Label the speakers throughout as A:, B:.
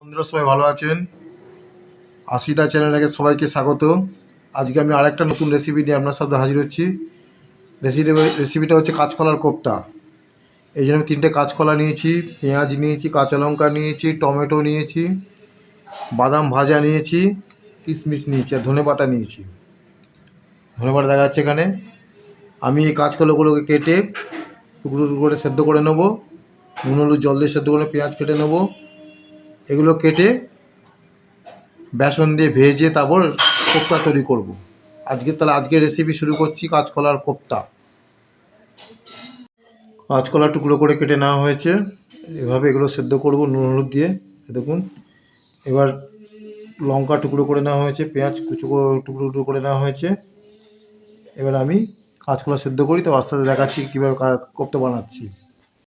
A: বন্ধুরা সবাই ভালো আছেন? আশিটা চ্যানেলকে সবাইকে স্বাগত। আজকে আমি আরেকটা নতুন রেসিপি দিয়ে আপনার সাথে হাজির হচ্ছি। রেসিপিটা হচ্ছে কাঁচকলার কোপ্তা। এই জন্য 3টে কাঁচকলা নিয়েছি, পেঁয়াজ নিয়েছি, কাঁচা লঙ্কা নিয়েছি, টমেটো নিয়েছি, বাদাম ভাজা নিয়েছি, কিশমিশ নিয়েছি আর ধনেপাতা নিয়েছি। ধনেপাতা দেখা যাচ্ছে এখানে। আমি এই কাঁচকলাগুলোকে কেটে টুকরো টুকরো করে সেদ্ধ করে নেবো। নুন হলুদ জল দিয়ে সেদ্ধ করে পেঁয়াজ কেটে নেবো। এগুলো কেটে বেসন দিয়ে ভেজে তারপর কোপ্তা তৈরি করব। আজকের রেসিপি শুরু করছি কাঁচকলার কোপ্তা। কাঁচকলা টুকরো করে কেটে নেওয়া হয়েছে, এভাবে এগুলো সেদ্ধ করব নুন হলুদ দিয়ে। দেখুন, এবার লঙ্কা টুকরো করে নেওয়া হয়েছে, পেঁয়াজ টুকরো টুকরো করে নেওয়া হয়েছে। এবার আমি কাঁচকলা সেদ্ধ করি, তো আস্তে আস্তে দেখাচ্ছি কীভাবে কোপ্তা বানাচ্ছি।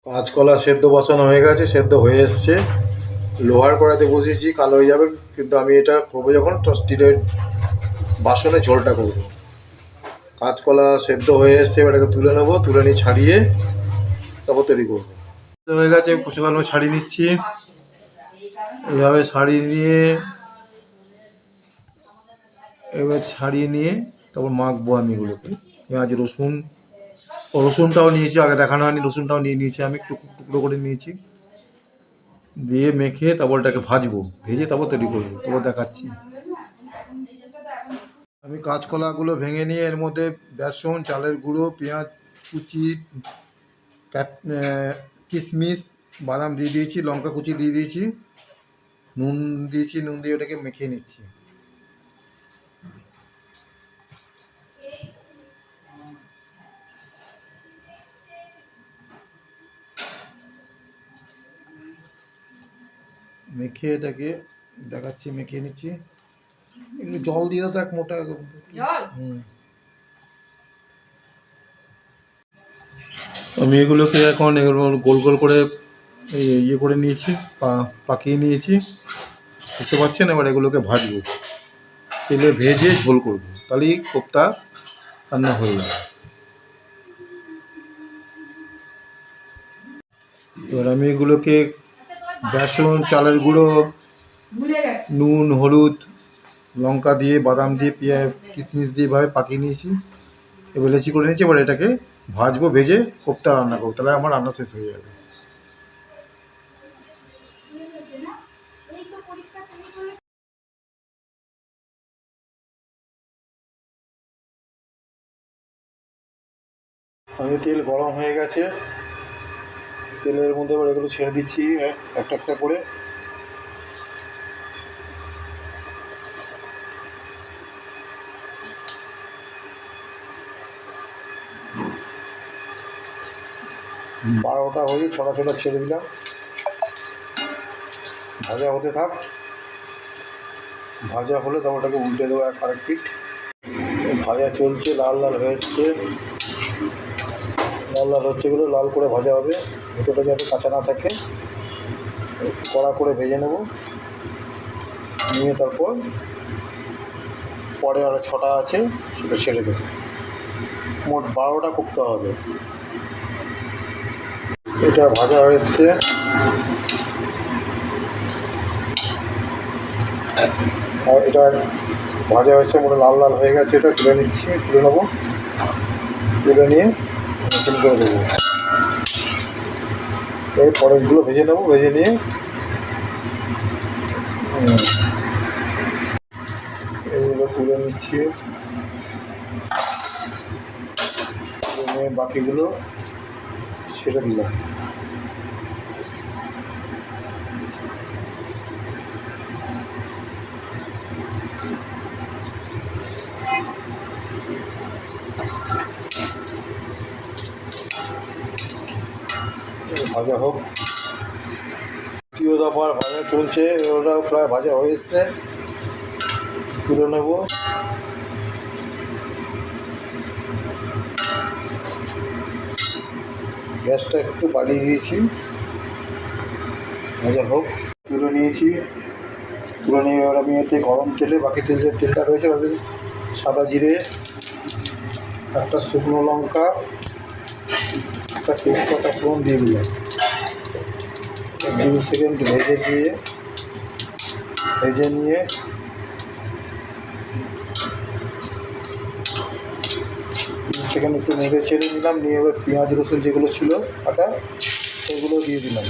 A: কাঁচকলা সেদ্ধ বসানো হয়ে গেছে, সেদ্ধ হয়ে এসছে। লোহার কড়াইতে বসিয়েছি, কালো হয়ে যাবে, কিন্তু আমি এটা করবো যখন স্টিলের বাসনে ঝোলটা করবো। কাঁচকলা সেদ্ধ হয়ে এসছে, এবার এটাকে তুলে নেবো, তুলে নিয়ে ছাড়িয়ে তারপর তৈরি করবো। হয়ে গেছে, কুচকানো ছাড়িয়ে নিচ্ছি। এইভাবে ছাড়িয়ে নিয়ে তারপর মাখবো আমি এগুলোকে। পেঁয়াজ রসুনটাও নিয়েছি, আগে দেখানো হয়নি, রসুনটাও নিয়ে নিয়েছি আমি, একটু টুকরো করে নিয়েছি, দিয়ে মেখে তারপর এটাকে ভাজবো, ভেজে তারপর তৈরি করবো, তারপর দেখাচ্ছি। আমি কাঁচকলাগুলো ভেঙে নিয়ে এর মধ্যে বেসন, চালের গুঁড়ো, পেঁয়াজ কুচি, কিশমিশ, বাদাম দিয়ে দিয়েছি, লঙ্কা কুচি দিয়ে দিয়েছি, নুন দিয়েছি, নুন দিয়ে ওটাকে মেখে নিচ্ছি। মেখে এটাকে দেখাচ্ছি, মেখে নিচ্ছি। একটু জল দিয়ে দাও, এক মোটা জল। আমি এগুলোকে এখন গোল গোল করে ইয়ে করে নিয়েছি, পাকিয়ে নিয়েছি, দেখতে পাচ্ছেন। এবার এগুলোকে ভাজবো, তেলে ভেজে ঝোল করবো, তাহলেই কোপ্তা রান্না হয়ে যাবে। এবার আমি এগুলোকে বেসন, চালের গুঁড়ো, নুন, হলুদ, লঙ্কা দিয়ে, বাদাম দিয়ে, পেঁয়াজ কিশমিশ দিয়ে এভাবে পাকিয়ে নিয়েছি, এবার লেচি করে নিয়েছি। এবার এটাকে ভাজবো, ভেজে কোপ্তা রান্না করবো, তাহলে আমার রান্না শেষ হয়ে যাবে। তেল গরম হয়ে গেছে, তেলের মধ্যে এবার এগুলো ছেড়ে দিচ্ছি একটা একটা করে। বারোটা হয়ে ছটা ছটা ছেড়ে দিলাম, ভাজা হতে থাক। ভাজা হলে তখন ওটাকে উল্টে দেবো আরেক পিঠ। ভাজা চলছে, লাল লাল হয়ে এসছে, লাল লাল হচ্ছে, এগুলো লাল করে ভাজা হবে, ভেতরটা যাতে কাঁচা না থাকে। কড়া করে ভেজে নেব, নিয়ে তারপর পরে আরও ছটা আছে সেটা ছেড়ে দেবো। মোট 12টা করতে হবে। এটা ভাজা হয়েছে, আর এটা ভাজা হয়েছে, মোটা লাল লাল হয়ে গেছে। এটা তুলে নিচ্ছি, তুলে নেবো, তুলে নিয়ে নতুন করে দেবো। এই পরেরগুলো ভেজে নেবো, ভেজে নিয়ে এইগুলো তুলে নিচ্ছি, তুলে নিয়ে বাকিগুলো ছেড়ে দিলাম। ভাজা হোক, দ্বিতীয় দফার ভাজা চলছে, ওটাও প্রায় ভাজা হয়ে এসছে, তুলে নেব। গ্যাসটা একটু বাড়িয়ে দিয়েছি, ভাজা হোক। তুলে নিয়েছি, তুলে নিয়ে এবার আমি এতে গরম তেলে, বাকি তেলটা রয়েছে, আমি সাদা জিরে, একটা শুকনো লঙ্কা, একটা তেজপাতা ফোড়ন দিয়ে দিলাম। 2 সেকেন্ড ভেজে দিয়ে ভেজে নিয়ে সেখানে একটু নেড়ে ছেড়ে নিলাম, নিয়ে এবার পেঁয়াজ রসুন যেগুলো ছিল কাটা সেগুলো দিয়ে দিলাম।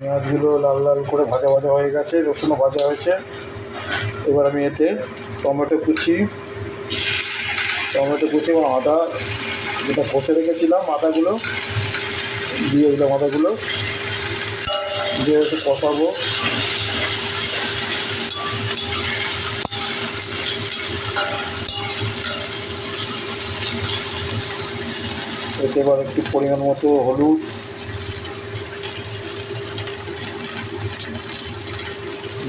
A: পেঁয়াজগুলো লাল লাল করে ভাজা ভাজা হয়ে গেছে, রসুনও ভাজা হয়েছে। এবার আমি এতে টমেটো কুচি এবং আদা যেটা কষে রেখেছিলাম আদাগুলো দিয়ে দিলাম। আদাগুলো দিয়ে একটু কষাবো। এতে এবার একটু পরিমাণ মতো হলুদ,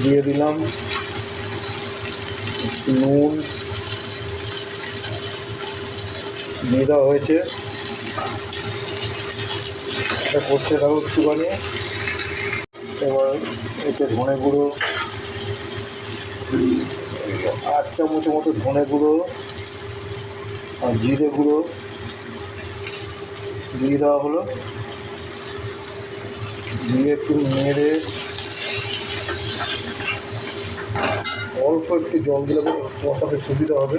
A: দিয়ে দিলাম নুন, দিয়ে দেওয়া হয়েছে। এটা করতে থাকো একটুখানি। এবার এতে ধনে গুঁড়ো 8 চামচের মতো ধনে গুঁড়ো আর জিরে গুঁড়ো দিয়ে দেওয়া হলো। দিয়ে একটু নেড়ে অল্প একটু জল দিলে কষাতে সুবিধা হবে।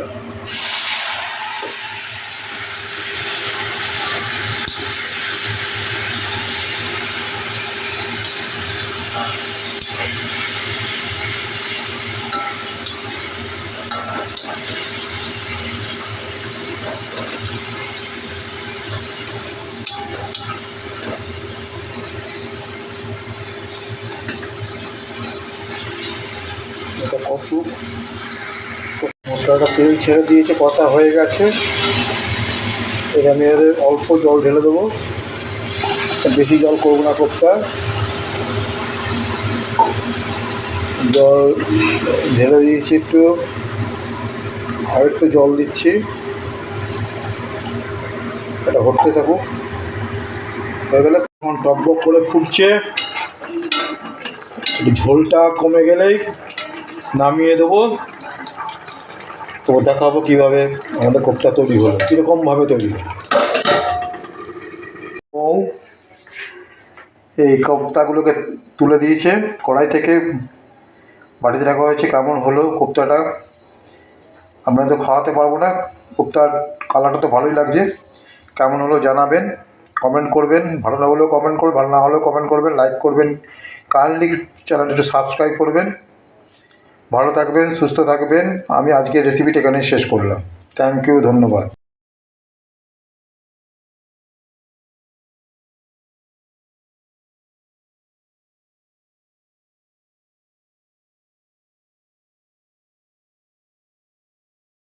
A: এটা কষুক। মশলাটা তেল ছেড়ে দিয়েছে, কষা হয়ে গেছে। এবার আমি অল্প জল ঢেলে দেবো, বেশি জল করবো না। কোপ্তা জল ঢেলে দিয়েছি, একটু আর একটু জল দিচ্ছি। এটা হতে থাকুক। হয়ে গেলে এখন টকবক করে ফুটছে, ঝোলটা কমে গেলেই নামিয়ে দেবো। তো দেখাবো কীভাবে আমাদের কোপ্তা তৈরি হলো, কীরকমভাবে তৈরি হলো। এই কোপ্তাগুলোকে তুলে দিয়েছে কড়াই থেকে, বাটিতে রাখা হয়েছে। কেমন হলো কোপ্তাটা আপনাদের তো খাওয়াতে পারবো না, কোপ্তার কালারটা তো ভালোই লাগছে। কেমন হলো জানাবেন, কমেন্ট করবেন। ভালো না হলেও কমেন্ট করবেন, ভালো না হলেও কমেন্ট করবেন, লাইক করবেন। কাইন্ডলি চ্যানেলটা একটু সাবস্ক্রাইব করবেন। ভালো থাকবেন, সুস্থ থাকবেন। আমি আজকের রেসিপিটা এখানেই শেষ করলাম। থ্যাংক ইউ, ধন্যবাদ।